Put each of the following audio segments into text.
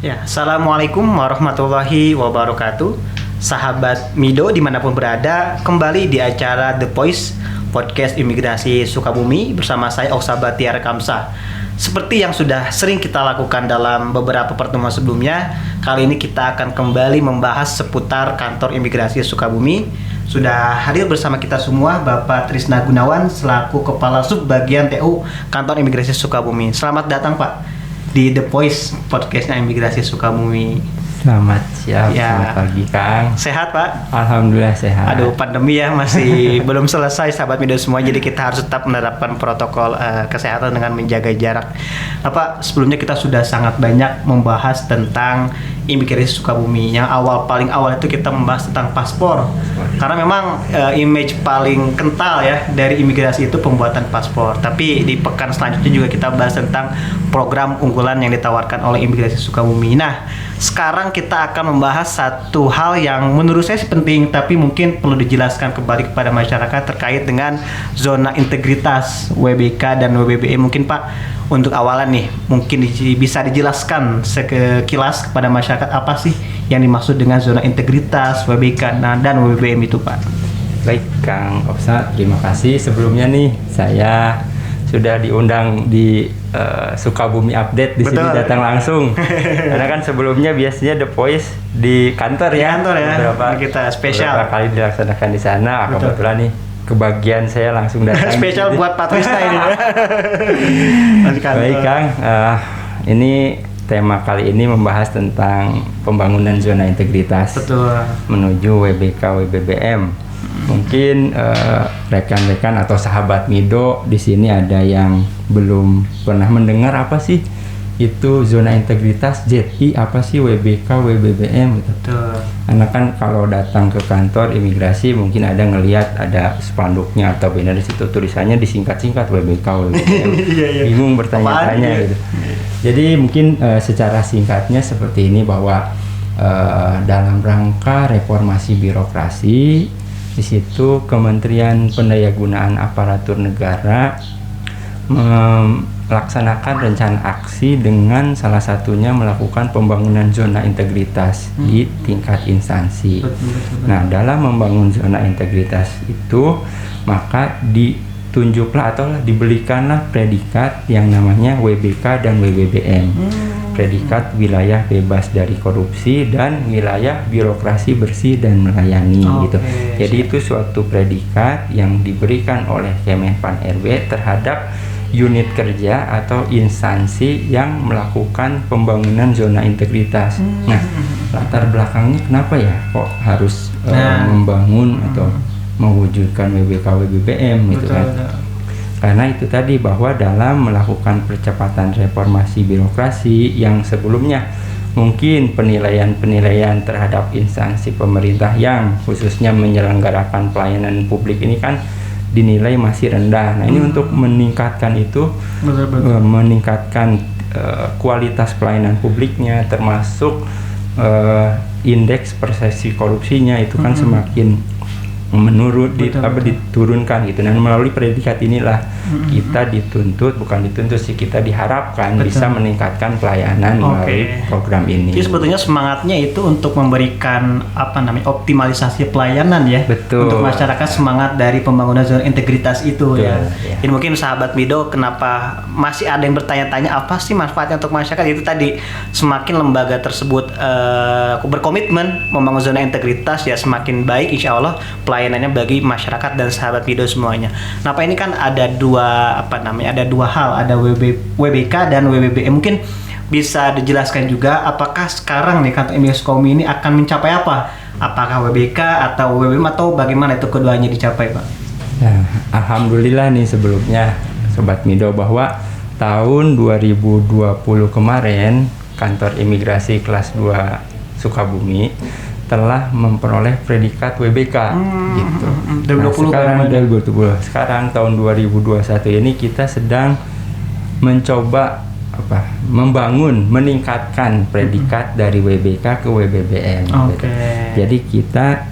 Ya, Assalamualaikum warahmatullahi wabarakatuh. Sahabat Mido dimanapun berada, kembali di acara The Voice Podcast Imigrasi Sukabumi bersama saya Oksa Batiar Kamsa. Seperti yang sudah sering kita lakukan dalam beberapa pertemuan sebelumnya, kali ini kita akan kembali membahas seputar kantor imigrasi Sukabumi. Sudah hadir bersama kita semua Bapak Trisna Gunawan selaku Kepala Subbagian TU Kantor Imigrasi Sukabumi. Selamat datang Pak di The Voice Podcastnya Imigrasi Sukabumi. Selamat siang, Ya. selamat pagi Kang. Sehat Pak? Alhamdulillah sehat. Aduh, pandemi ya masih belum selesai sahabat Mido semua, jadi kita harus tetap menerapkan protokol kesehatan dengan menjaga jarak. Pak, sebelumnya kita sudah sangat banyak membahas tentang imigrasi Sukabumi. Yang paling awal itu kita membahas tentang paspor. Karena memang image paling kental ya dari imigrasi itu pembuatan paspor. Tapi di pekan selanjutnya juga kita bahas tentang program unggulan yang ditawarkan oleh imigrasi Sukabumi. Nah, sekarang kita akan membahas satu hal yang menurut saya sih penting, tapi mungkin perlu dijelaskan kembali kepada masyarakat terkait dengan zona integritas WBK dan WBBE. Mungkin Pak, untuk awalan nih, mungkin bisa dijelaskan sekilas kepada masyarakat apa sih yang dimaksud dengan zona integritas WBK dan WBBM itu Pak? Baik Kang Oksa, terima kasih. Sebelumnya nih saya sudah diundang di Sukabumi Update di sini, datang langsung. Karena kan sebelumnya biasanya The Voice di kantor ya. Kantor ya. Beberapa kali dilaksanakan di sana. Betul. Kebetulan nih kebagian saya langsung datang. Spesial buat Pak Trisna ini. Baik Kang, ini tema kali ini membahas tentang pembangunan zona integritas. Betul. Menuju WBK WBBM. Mungkin rekan-rekan atau sahabat Mido di sini ada yang belum pernah mendengar apa sih itu zona integritas, ZI apa sih WBK WBBM gitu. Betul. Karena kan kalau datang ke kantor imigrasi mungkin ada ngelihat ada spanduknya atau banner di situ tulisannya disingkat-singkat WBK WBBM. Iya. Bingung bertanya-tanya gitu. Jadi mungkin secara singkatnya seperti ini bahwa dalam rangka reformasi birokrasi, di situ Kementerian Pendayagunaan Aparatur Negara melaksanakan rencana aksi dengan salah satunya melakukan pembangunan zona integritas di tingkat instansi. Betul. Nah, dalam membangun zona integritas itu maka ditunjuklah atau diberikanlah predikat yang namanya WBK dan WBBM. Predikat wilayah bebas dari korupsi dan wilayah birokrasi bersih dan melayani gitu. Jadi itu suatu predikat yang diberikan oleh Kemenpan RB terhadap unit kerja atau instansi yang melakukan pembangunan zona integritas. Nah, latar belakangnya kenapa ya kok harus membangun atau mewujudkan WBK WBBM gitu kan? Karena itu tadi bahwa dalam melakukan percepatan reformasi birokrasi yang sebelumnya mungkin penilaian penilaian terhadap instansi pemerintah yang khususnya menyelenggarakan pelayanan publik ini kan dinilai masih rendah. Nah, ini untuk meningkatkan itu, meningkatkan kualitas pelayanan publiknya, termasuk indeks persepsi korupsinya itu kan semakin menurun, diturunkan gitu. Dan melalui predikat inilah kita dituntut, bukan dituntut sih, kita diharapkan bisa meningkatkan pelayanan melalui program ini. Jadi sebetulnya semangatnya itu untuk memberikan optimalisasi pelayanan ya. Betul. Untuk masyarakat, semangat dari pembangunan zona integritas itu. Betul, ya. ya. Jadi mungkin sahabat Mido, kenapa masih ada yang bertanya-tanya apa sih manfaatnya untuk masyarakat? Itu tadi semakin lembaga tersebut berkomitmen membangun zona integritas ya, semakin baik insya Allah pelayanannya bagi masyarakat dan sahabat Mido semuanya. Nah, Pak, ini kan ada dua hal, ada WBK dan WBBM. Mungkin bisa dijelaskan juga apakah sekarang nih kantor imigrasi Sukabumi ini akan mencapai apa? Apakah WBK atau WBBM atau bagaimana itu keduanya dicapai, Pak? Nah, alhamdulillah nih sebelumnya sobat Mido bahwa tahun 2020 kemarin kantor imigrasi kelas 2 Sukabumi telah memperoleh predikat WBK gitu. 2020. Sekarang tahun 2021 ini kita sedang mencoba meningkatkan predikat dari WBK ke WBBM. Gitu. Jadi kita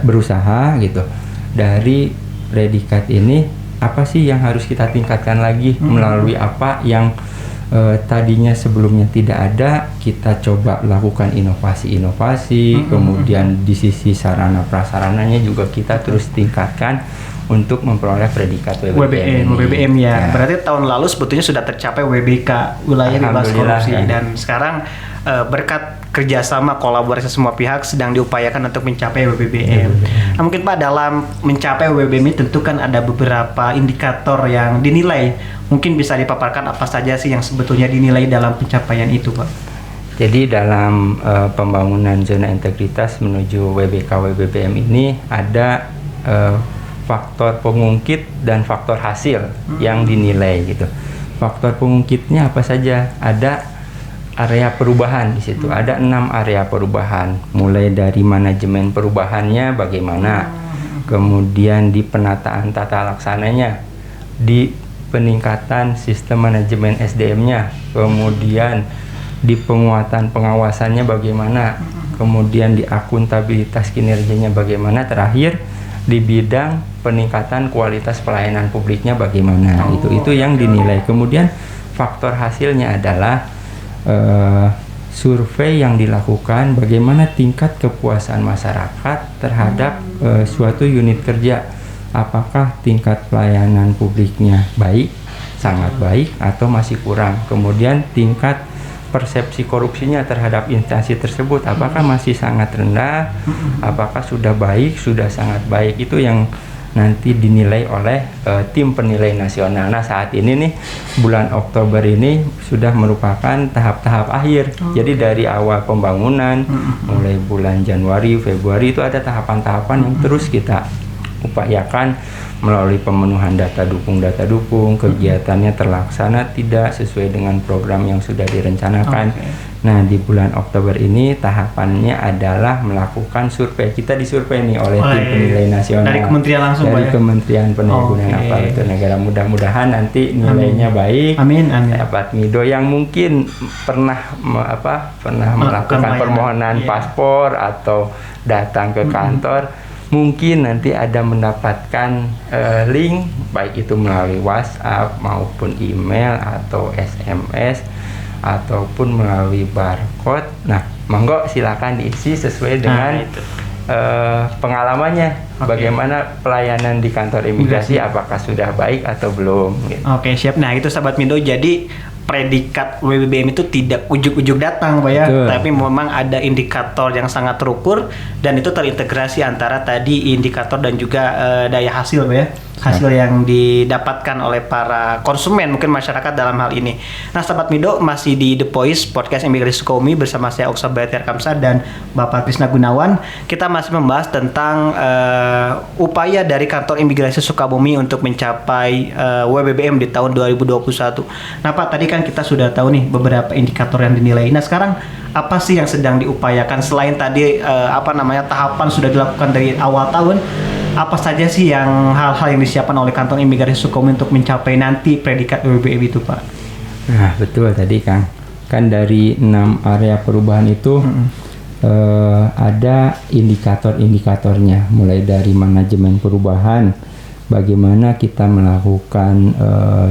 berusaha gitu dari predikat ini apa sih yang harus kita tingkatkan lagi, melalui apa yang tadinya sebelumnya tidak ada, kita coba lakukan inovasi-inovasi, kemudian di sisi sarana prasarananya juga kita terus tingkatkan untuk memperoleh predikat WBBM ya. Berarti tahun lalu sebetulnya sudah tercapai WBK, wilayah bebas korupsi, dan sekarang berkat kerjasama kolaborasi semua pihak sedang diupayakan untuk mencapai WBBM. Nah, mungkin Pak, dalam mencapai WBBM ini tentu kan ada beberapa indikator yang dinilai. Mungkin bisa dipaparkan apa saja sih yang sebetulnya dinilai dalam pencapaian itu, Pak? Jadi dalam pembangunan zona integritas menuju WBK WBBM ini ada faktor pengungkit dan faktor hasil yang dinilai gitu. Faktor pengungkitnya apa saja? Ada area perubahan di situ. Ada 6 area perubahan. Mulai dari manajemen perubahannya bagaimana, kemudian di penataan tata laksananya, di peningkatan sistem manajemen SDM-nya, kemudian di penguatan pengawasannya bagaimana, kemudian di akuntabilitas kinerjanya bagaimana, terakhir di bidang peningkatan kualitas pelayanan publiknya bagaimana. Itu yang dinilai. Kemudian faktor hasilnya adalah survei yang dilakukan bagaimana tingkat kepuasan masyarakat terhadap suatu unit kerja, apakah tingkat pelayanan publiknya baik, sangat baik, atau masih kurang. Kemudian tingkat persepsi korupsinya terhadap instansi tersebut, apakah masih sangat rendah, apakah sudah baik, sudah sangat baik. Itu yang nanti dinilai oleh tim penilai nasional. Nah, saat ini nih bulan Oktober ini sudah merupakan tahap-tahap akhir. Jadi dari awal pembangunan mulai bulan Januari, Februari itu ada tahapan-tahapan yang terus kita upayakan melalui pemenuhan data dukung, kegiatannya terlaksana tidak sesuai dengan program yang sudah direncanakan. Nah, di bulan Oktober ini tahapannya adalah melakukan survei. Kita disurvei nih oleh tim penilai nasional. Dari kementerian langsung, dari Pak, Kementerian Penanggulangan Aparatur Negara. Mudah-mudahan nanti nilainya baik. Amin. Dapat MIDO yang mungkin pernah melakukan permohonan paspor atau datang ke kantor, mungkin nanti ada mendapatkan link, baik itu melalui WhatsApp maupun email atau SMS ataupun melalui barcode. Nah, monggo silakan diisi sesuai dengan pengalamannya. Bagaimana pelayanan di kantor imigrasi, apakah sudah baik atau belum gitu. Oke, siap. Nah, itu sahabat Mindo, jadi predikat WBBM itu tidak ujuk-ujuk datang, Pak ya. Betul. Tapi memang ada indikator yang sangat terukur dan itu terintegrasi antara tadi indikator dan juga daya hasil, Pak ya. Hasil yang didapatkan oleh para konsumen, mungkin masyarakat dalam hal ini. Nah, sahabat Mindo, masih di The Voice Podcast Imigrasi Sukabumi bersama saya Oksa Bayatiar Kamsa dan Bapak Krisna Gunawan. Kita masih membahas tentang upaya dari kantor imigrasi Sukabumi untuk mencapai WBBM di tahun 2021. Nah, Pak, tadi kan kita sudah tahu nih beberapa indikator yang dinilai. Nah, sekarang apa sih yang sedang diupayakan selain tadi tahapan sudah dilakukan dari awal tahun? Apa saja sih yang hal-hal yang disiapkan oleh kantor imigrasi Sukabumi untuk mencapai nanti predikat WBBM itu, Pak? Nah, betul tadi Kang. Kan dari 6 area perubahan itu ada indikator-indikatornya, mulai dari manajemen perubahan, bagaimana kita melakukan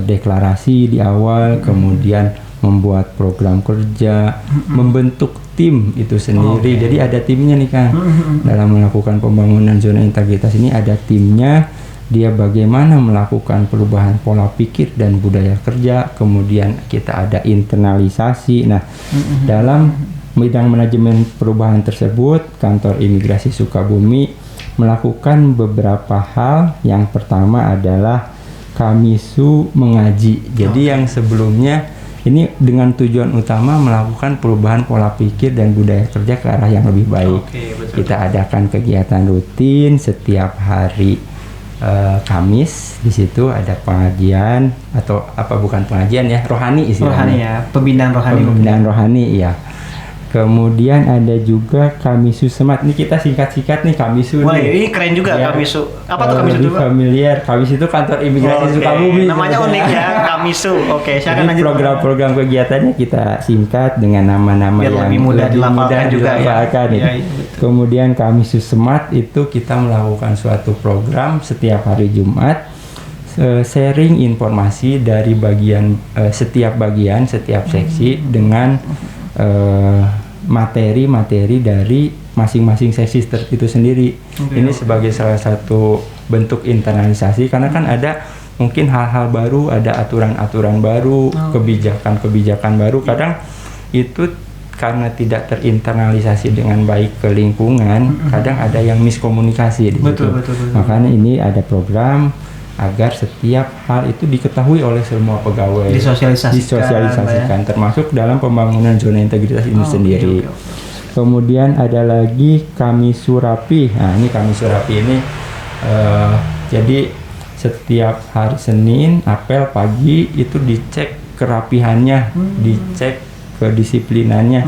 deklarasi di awal, kemudian membuat program kerja, membentuk tim itu sendiri. Jadi ada timnya nih Kang. Dalam melakukan pembangunan zona integritas ini ada timnya. Dia bagaimana melakukan perubahan pola pikir dan budaya kerja. Kemudian kita ada internalisasi. Nah, dalam bidang manajemen perubahan tersebut, kantor imigrasi Sukabumi melakukan beberapa hal. Yang pertama adalah Kamisu mengaji. Jadi yang sebelumnya ini dengan tujuan utama melakukan perubahan pola pikir dan budaya kerja ke arah yang lebih baik. Kita adakan kegiatan rutin setiap hari Kamis. Di situ ada pengajian atau bukan pengajian ya, rohani istilahnya. Rohani ya, pembinaan rohani. Pembinaan rohani ya. Kemudian ada juga Kamisu Semat. Ini kita singkat-singkat nih Kamisu. Wah, ini keren juga ya. Kamisu. Apa tuh Kamisu itu, Pak? Familiar. Kamisu itu kantor imigrasi Sukabumi. Namanya unik ya, Kamisu. Silakan lanjut. Program-program kegiatannya kita singkat dengan nama-nama yang lebih mudah dilafalkan juga ya. Kemudian Kamisu Semat itu kita melakukan suatu program setiap hari Jumat sharing informasi dari setiap seksi dengan materi-materi dari masing-masing seksi itu sendiri. Ini sebagai salah satu bentuk internalisasi, karena kan ada mungkin hal-hal baru, ada aturan-aturan baru, kebijakan-kebijakan baru. Kadang itu karena tidak terinternalisasi dengan baik ke lingkungan, kadang ada yang miskomunikasi di situ. Betul. Makanya ini ada program agar setiap hal itu diketahui oleh semua pegawai, disosialisasikan, termasuk dalam pembangunan zona integritas ini sendiri. Kemudian ada lagi Kamisu Rapi. Nah, ini Kamisu Rapi ini jadi setiap hari Senin apel pagi itu dicek kerapihannya, dicek kedisiplinannya,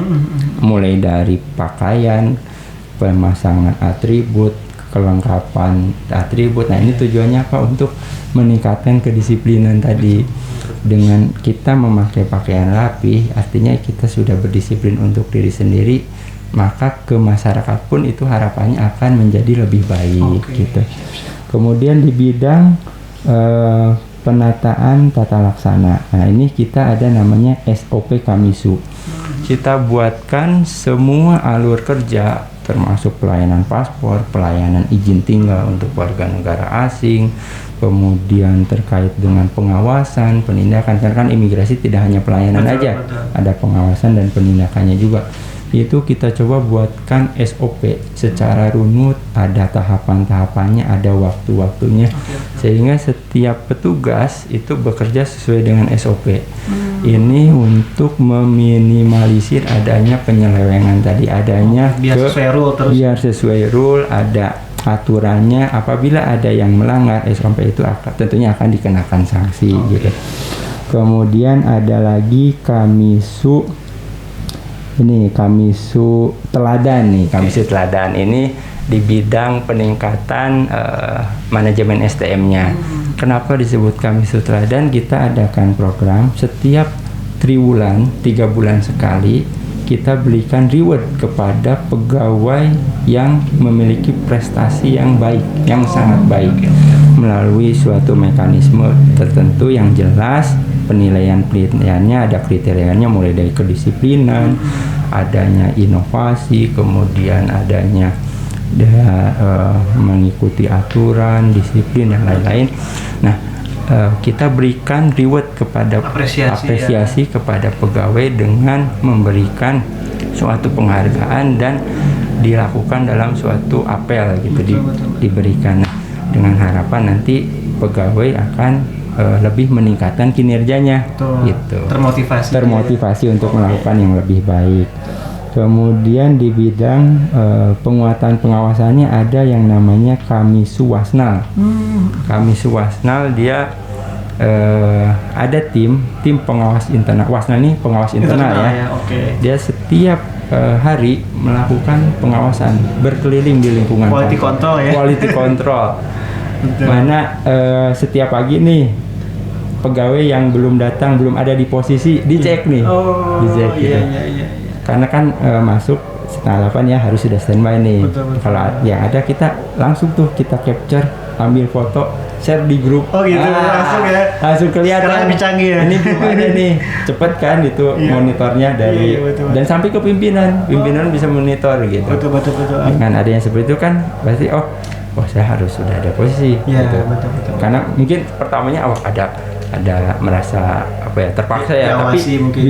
mulai dari pakaian, pemasangan atribut, kelengkapan atribut. Nah, ini tujuannya apa? Untuk meningkatkan kedisiplinan tadi. Dengan kita memakai pakaian rapi, artinya kita sudah berdisiplin untuk diri sendiri, maka ke masyarakat pun itu harapannya akan menjadi lebih baik gitu. Kemudian di bidang penataan tata laksana. Nah, ini kita ada namanya SOP Kamisu. Kita buatkan semua alur kerja, termasuk pelayanan paspor, pelayanan izin tinggal untuk warga negara asing, kemudian terkait dengan pengawasan, penindakan. Karena kan imigrasi tidak hanya pelayanan aja, ada pengawasan dan penindakannya juga. Itu kita coba buatkan SOP secara runut, ada tahapan-tahapannya, ada waktu-waktunya, sehingga setiap petugas itu bekerja sesuai dengan SOP. Ini untuk meminimalisir adanya penyelewengan tadi, adanya biar sesuai rule, ada aturannya. Apabila ada yang melanggar SOP itu tentunya akan dikenakan sanksi gitu. Kemudian ada lagi Kamisu. Ini Kamisu Teladan nih, Kamisu Teladan ini di bidang peningkatan manajemen SDM-nya. Kenapa disebut Kamisu Teladan? Kita adakan program setiap triwulan, 3 bulan sekali, kita berikan reward kepada pegawai yang memiliki prestasi yang baik, yang sangat baik, melalui suatu mekanisme tertentu yang jelas. Penilaiannya ada kriterianya, mulai dari kedisiplinan, adanya inovasi, kemudian adanya mengikuti aturan, disiplin dan lain-lain. Nah, kita berikan reward kepada apresiasi kepada pegawai dengan memberikan suatu penghargaan dan dilakukan dalam suatu apel gitu, diberikan dengan harapan nanti pegawai akan lebih meningkatkan kinerjanya. Gitu. Termotivasi untuk melakukan yang lebih baik. Kemudian di bidang penguatan pengawasannya ada yang namanya Kamisu Wasnal. Kamisu Wasnal dia ada tim pengawas internal. Wasnal ini pengawas internal ya. Dia setiap hari melakukan pengawasan berkeliling di lingkungan quality control ya. Quality control. Mana setiap pagi nih pegawai yang belum datang, belum ada di posisi, dicek nih, dicek gitu. Karena kan masuk 7:30 ya, harus sudah standby nih. Kalau yang ada kita langsung tuh kita capture, ambil foto, share di grup. Langsung kelihatan. Sekarang lebih canggih ya. Ini belum ada nih, cepet kan itu monitornya dari dan sampai ke pimpinan bisa monitor gitu. Betul. Dengan adanya seperti itu kan berarti saya harus sudah ada posisi gitu. Betul. Karena mungkin pertamanya ada merasa terpaksa tapi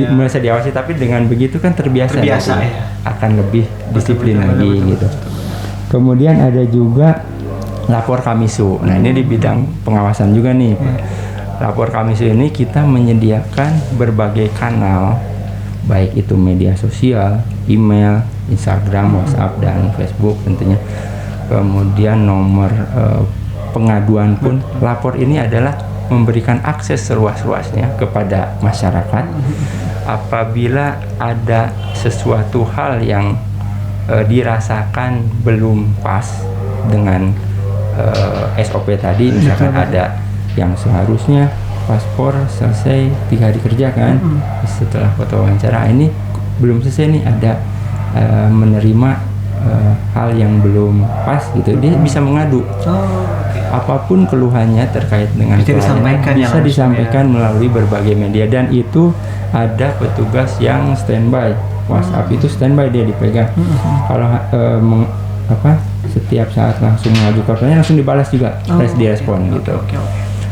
merasa diawasi, tapi dengan begitu kan terbiasa ya. Akan lebih disiplin lagi gitu. Kemudian ada juga lapor Kamisu. Nah, ini di bidang pengawasan juga nih. Lapor Kamisu ini kita menyediakan berbagai kanal, baik itu media sosial, email, Instagram, WhatsApp dan Facebook tentunya. Kemudian nomor pengaduan pun, lapor ini adalah memberikan akses seluas-luasnya kepada masyarakat apabila ada sesuatu hal yang dirasakan belum pas dengan SOP tadi. Misalkan ada yang seharusnya paspor selesai 3 hari kerja kan, setelah foto wawancara ini belum selesai nih, ada menerima hal yang belum pas gitu, dia bisa mengadu. apapun keluhannya terkait dengan Bisa disampaikan ya bisa langsung disampaikan melalui berbagai media, dan itu ada petugas yang standby. WhatsApp itu standby, dia dipegang. Kalau setiap saat langsung mengajukan pertanyaan, langsung dibalas juga, direspon gitu.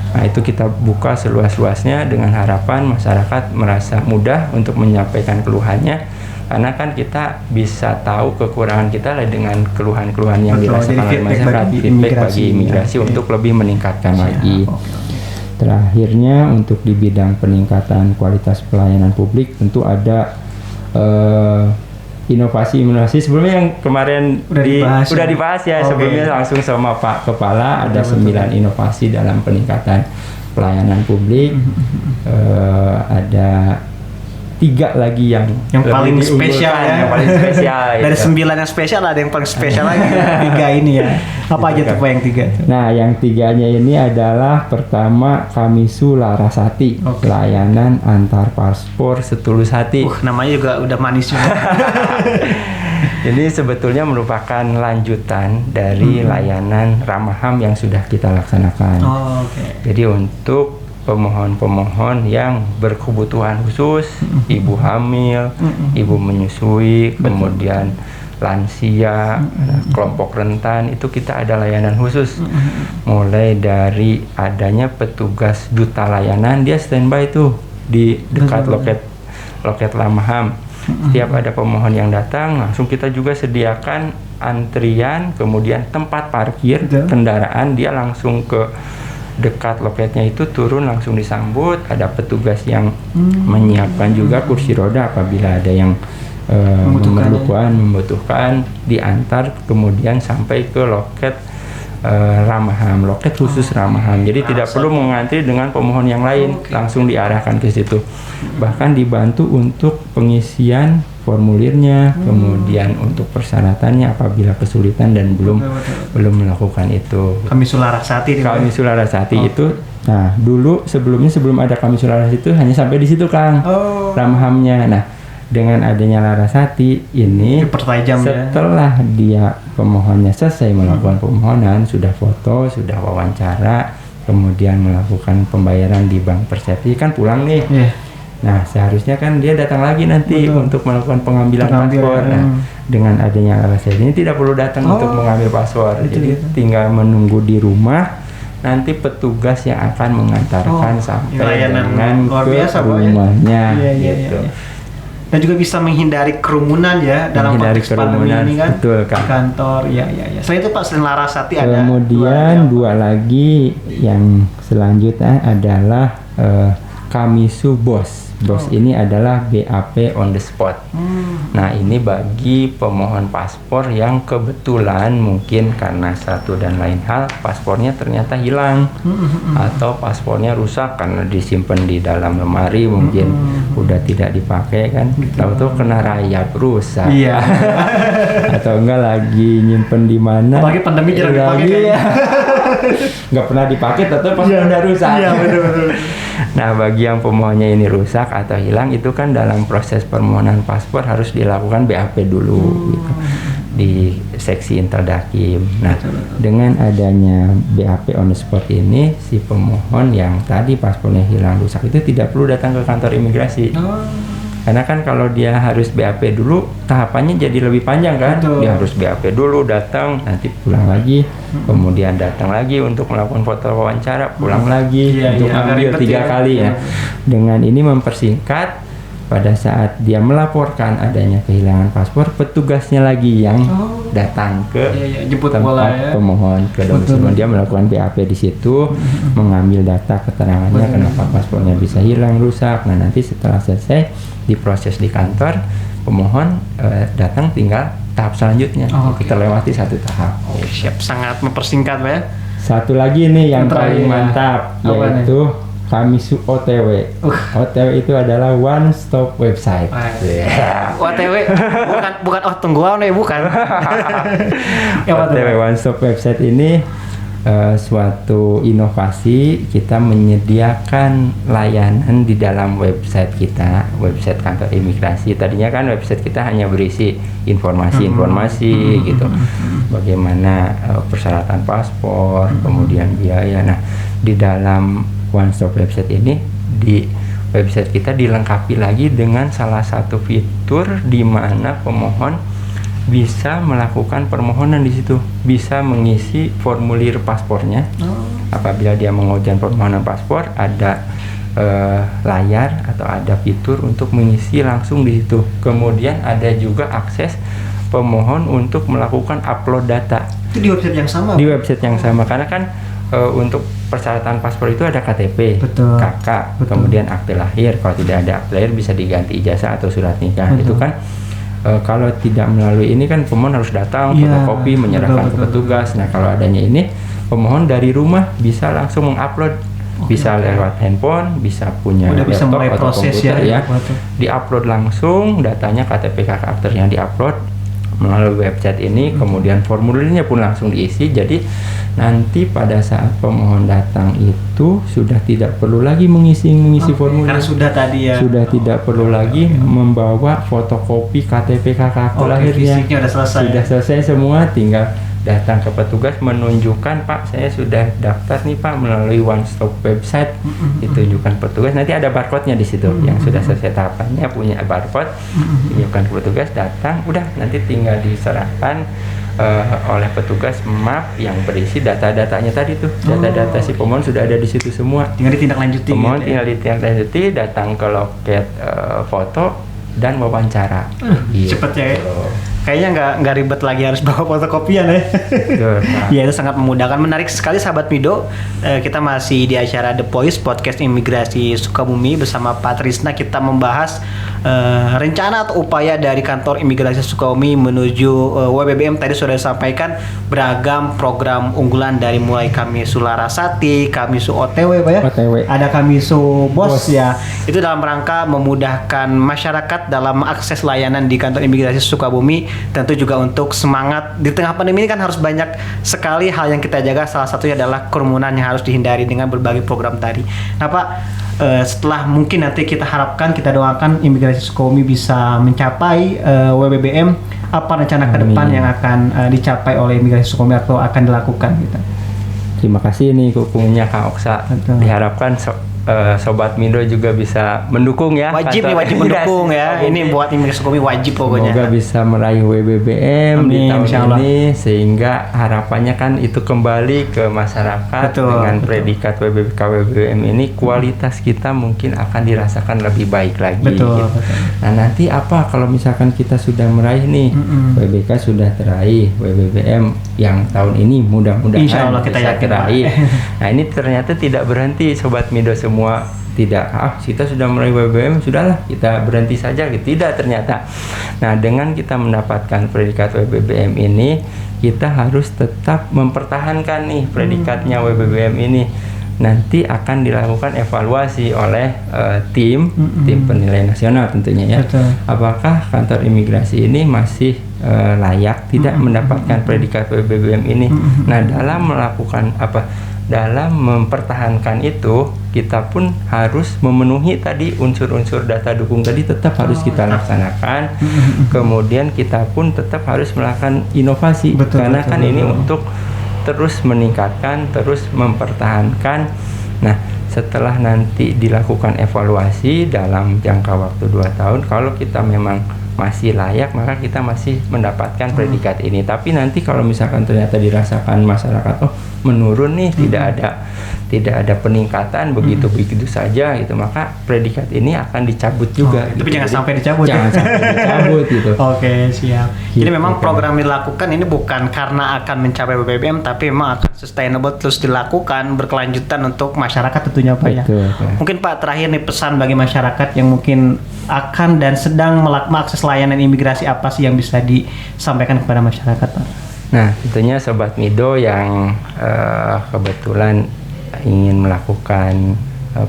Nah, itu kita buka seluas-luasnya dengan harapan masyarakat merasa mudah untuk menyampaikan keluhannya, karena kan kita bisa tahu kekurangan kita lah dengan keluhan-keluhan yang dirasakan oleh masyarakat, feedback bagi imigrasi untuk lebih meningkatkan lagi. Terakhirnya, untuk di bidang peningkatan kualitas pelayanan publik tentu ada inovasi sebelumnya yang kemarin udah dibahas ya. Sebelumnya langsung sama Pak Kepala ada 9 inovasi dalam peningkatan pelayanan publik. Ada 3 lagi yang paling spesial ya. Yang paling spesial. Dari 9 yang spesial ada yang paling spesial lagi. 3 ini ya. Apa aja tuh Pak yang 3? Nah, yang 3-nya ini adalah pertama Kamisu Larasati, layanan antar paspor setulus hati. Namanya juga udah manis juga. Ini sebetulnya merupakan lanjutan dari layanan Ramah HAM yang sudah kita laksanakan. Jadi untuk pemohon-pemohon yang berkebutuhan khusus, ibu hamil, ibu menyusui, kemudian lansia, kelompok rentan, itu kita ada layanan khusus. Mulai dari adanya petugas duta layanan, dia standby tuh di dekat loket Ramah HAM. Setiap ada pemohon yang datang, langsung kita juga sediakan antrian, kemudian tempat parkir kendaraan, dia langsung ke dekat loketnya itu, turun langsung disambut. Ada petugas yang menyiapkan juga kursi roda apabila ada yang membutuhkan, diantar kemudian sampai ke loket Ramah HAM, loket khusus Ramah HAM. Jadi tidak perlu mengantri dengan pemohon yang lain, langsung diarahkan ke situ. Bahkan dibantu untuk pengisian formulirnya, kemudian untuk persyaratannya apabila kesulitan dan belum melakukan itu. Kamisu Larasati. Kamisu Larasati itu, nah dulu sebelum ada Kamisu Larasati itu hanya sampai di situ Kang, Ramah HAM-nya. Nah, dengan adanya Larasati ini, setelah dia pemohonnya selesai melakukan permohonan, sudah foto, sudah wawancara, kemudian melakukan pembayaran di Bank Persepsi, kan pulang nih. Nah, seharusnya kan dia datang lagi nanti untuk melakukan pengambilan paspor. Nah, dengan adanya Larasati ini tidak perlu datang untuk mengambil paspor. Jadi tinggal menunggu di rumah. Nanti petugas yang akan mengantarkan sampai dengan ke rumahnya gitu. Dan juga bisa menghindari kerumunan ya dalam konteks pandemi ini kan. Betul, kan. Di kantor, ya. Selain itu Pak, selain Larasati ada kemudian dua lagi yang selanjutnya adalah Kamisu Bos. Bos ini adalah BAP on the spot. Nah, ini bagi pemohon paspor yang kebetulan mungkin karena satu dan lain hal paspornya ternyata hilang atau paspornya rusak karena disimpan di dalam lemari, mungkin udah tidak dipakai kan, tahu-tahu kena rayap rusak. Atau enggak lagi nyimpen di mana, apalagi pandemi jarang dipakai ya. Nggak pernah dipakai atau paspor udah rusak. Betul. Nah, bagi yang pemohonnya ini rusak atau hilang, itu kan dalam proses permohonan paspor harus dilakukan BAP dulu gitu, di seksi Interdakim. Nah, dengan adanya BAP on the spot ini, si pemohon yang tadi paspornya hilang rusak itu tidak perlu datang ke kantor imigrasi. Karena kan kalau dia harus BAP dulu, tahapannya jadi lebih panjang kan. Dia harus BAP dulu, datang, nanti pulang lagi, kemudian datang lagi untuk melakukan foto wawancara, pulang lagi untuk ambil 3 kali ya. Dengan ini mempersingkat, pada saat dia melaporkan adanya kehilangan paspor, petugasnya lagi yang datang ke tempat pemohon, ke domisili. Dia melakukan BAP di situ, mengambil data keterangannya kenapa paspornya bisa hilang, rusak. Nah, nanti setelah selesai diproses di kantor, pemohon datang, tinggal tahap selanjutnya. Kita lewati satu tahap. Siap, sangat mempersingkat ya. Satu lagi nih yang paling mantap, yaitu Kamisu OTW. OTW itu adalah one stop website. OTW bukan tungguan ya, bukan. OTW one stop website ini suatu inovasi, kita menyediakan layanan di dalam website kita, website kantor imigrasi. Tadinya kan website kita hanya berisi informasi-informasi gitu, bagaimana persyaratan paspor, kemudian biaya. Nah, di dalam one stop website ini, di website kita dilengkapi lagi dengan salah satu fitur di mana pemohon bisa melakukan permohonan di situ, bisa mengisi formulir paspornya. Apabila dia mengajukan permohonan paspor, ada layar atau ada fitur untuk mengisi langsung di situ. Kemudian ada juga akses pemohon untuk melakukan upload data. Itu di website yang sama? Di website yang sama, karena kan untuk persyaratan paspor itu ada KTP, betul, KK, betul, kemudian akte lahir. Kalau tidak ada akte lahir bisa diganti ijazah atau surat nikah. Betul. Itu kan kalau tidak melalui ini kan pemohon harus datang, fotokopi, menyerahkan ke petugas. Nah, kalau adanya ini, pemohon dari rumah bisa langsung mengupload, bisa lewat handphone, bisa punya bisa laptop mulai atau proses komputer ya. Diupload langsung datanya, KTP, KK, akternya diupload melalui website ini, kemudian formulirnya pun langsung diisi. Jadi nanti pada saat pemohon datang itu sudah tidak perlu lagi mengisi formulir. Karena sudah tadi ya. Sudah tidak perlu lagi membawa fotokopi KTP, KK, akte lahirnya. Fisiknya udah selesai. Sudah selesai semua, tinggal datang ke petugas menunjukkan, Pak, saya sudah daftar nih Pak melalui one stop website. Ditunjukkan petugas, nanti ada barcode-nya di situ. Yang sudah selesai tahapannya punya barcode, tunjukkan ke petugas, datang, udah nanti tinggal diserahkan oleh petugas map yang berisi data-datanya tadi tuh. Data-data si pemohon sudah ada di situ semua. Tinggal ditindaklanjuti. Pemohon tinggal ditindaklanjuti, datang ke loket foto dan wawancara. Cepet ya. Kayaknya nggak ribet lagi harus bawa fotokopian ya. Ya, itu sangat memudahkan. Menarik sekali sahabat Mido. Kita masih di acara The Voice Podcast Imigrasi Sukabumi bersama Pak Trisna. Kita membahas rencana atau upaya dari kantor imigrasi Sukabumi menuju WBBM. Tadi sudah disampaikan beragam program unggulan dari mulai Kamisu Larasati, Kamisu OTW, Pak ya. OTW. Ada Kamisu Bos ya. Itu dalam rangka memudahkan masyarakat dalam akses layanan di kantor imigrasi Sukabumi. Tentu juga untuk semangat di tengah pandemi ini kan harus banyak sekali hal yang kita jaga. Salah satunya adalah kerumunan yang harus dihindari dengan berbagai program tadi. Nah Pak, setelah mungkin nanti kita harapkan, kita doakan imigrasi Sukabumi bisa mencapai WBBM, apa rencana ke depan yang akan dicapai oleh imigrasi Sukabumi atau akan dilakukan gitu? Terima kasih nih kukunya Kak Oksa. Betul. Diharapkan Sobat Mido juga bisa mendukung ya. Wajib mendukung ya. Ini buat imigrasi Sukabumi wajib pokoknya. Semoga bisa meraih WBBM di tahun ini, sehingga harapannya kan itu kembali ke masyarakat. Betul, dengan predikat WBBM ini kualitas kita mungkin akan dirasakan lebih baik lagi. Betul. Nah, nanti apa kalau misalkan kita sudah meraih nih, WBK sudah teraih, WBBM yang tahun ini mudah-mudahan Insya Allah kita yakin teraih. Nah, ini ternyata tidak berhenti Sobat Mido semua. Tidak, kita sudah meraih WBBM, sudahlah kita berhenti saja gitu. Tidak ternyata. Nah, dengan kita mendapatkan predikat WBBM ini, kita harus tetap mempertahankan nih predikatnya WBBM ini. Nanti akan dilakukan evaluasi oleh tim penilai nasional tentunya ya. Betul. Apakah kantor imigrasi ini masih layak tidak mendapatkan predikat WBBM ini? Nah, dalam melakukan dalam mempertahankan itu, kita pun harus memenuhi tadi unsur-unsur data dukung tadi tetap harus kita laksanakan. Kemudian kita pun tetap harus melakukan inovasi. Karena kan ini untuk terus meningkatkan, terus mempertahankan. Nah, setelah nanti dilakukan evaluasi dalam jangka waktu 2 tahun, kalau kita memang masih layak, maka kita masih mendapatkan predikat ini. Tapi nanti kalau misalkan ternyata dirasakan masyarakat menurun nih, tidak ada peningkatan begitu saja gitu, maka predikat ini akan dicabut juga. Tapi jangan sampai dicabut. Jangan sampai dicabut gitu. Oke, siap. Gitu, jadi memang program yang dilakukan ini bukan karena akan mencapai WBBM, tapi memang akan sustainable, terus dilakukan berkelanjutan untuk masyarakat tentunya Pak ya. Mungkin Pak terakhir nih pesan bagi masyarakat yang mungkin akan dan sedang mengakses layanan imigrasi, apa sih yang bisa disampaikan kepada masyarakat Pak? Nah, tentunya Sobat Mido yang kebetulan ingin melakukan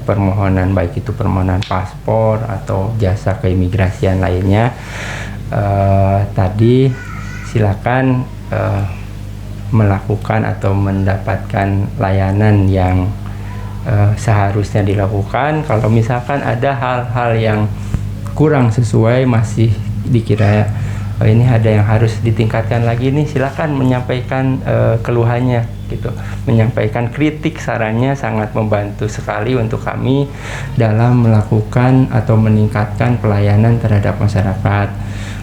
permohonan, baik itu permohonan paspor atau jasa keimigrasian lainnya, tadi silakan melakukan atau mendapatkan layanan yang seharusnya dilakukan. Kalau misalkan ada hal-hal yang kurang sesuai, masih dikira ini ada yang harus ditingkatkan lagi nih, silakan menyampaikan keluhannya gitu. Menyampaikan kritik, sarannya sangat membantu sekali untuk kami dalam melakukan atau meningkatkan pelayanan terhadap masyarakat.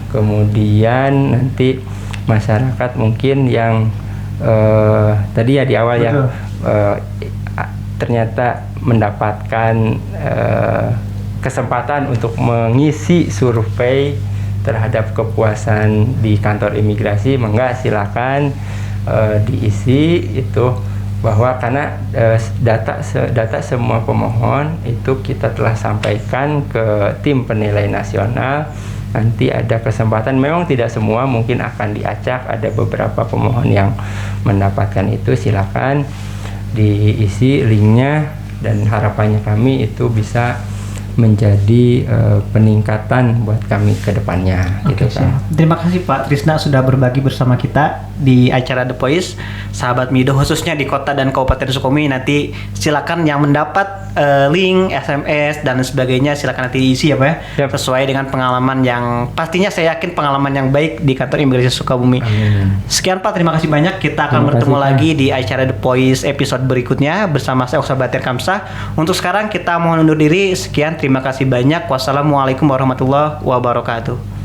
Kemudian nanti masyarakat mungkin yang tadi ya di awal ya ternyata mendapatkan kesempatan untuk mengisi survei terhadap kepuasan di kantor imigrasi, mangga silakan diisi itu, bahwa karena data semua pemohon itu kita telah sampaikan ke tim penilai nasional. Nanti ada kesempatan, memang tidak semua mungkin akan diacak, ada beberapa pemohon yang mendapatkan itu, silakan diisi linknya, dan harapannya kami itu bisa menjadi peningkatan buat kami ke depannya. Oke, gitu kan. Terima kasih Pak Trisna sudah berbagi bersama kita di acara The Voice. Sahabat Mido khususnya di kota dan Kabupaten Sukabumi, nanti silakan yang mendapat link, SMS dan sebagainya silakan nanti diisi ya Pak ya. Yep. Sesuai dengan pengalaman yang pastinya saya yakin pengalaman yang baik di kantor imigrasi Sukabumi. Amin. Sekian Pak, terima kasih banyak. Kita akan Terima bertemu kasih, Pak. lagi di acara The Voice episode berikutnya bersama saya Oksa Batir Kamsah. Untuk sekarang kita mohon undur diri. Sekian, terima kasih banyak. Wassalamualaikum warahmatullahi wabarakatuh.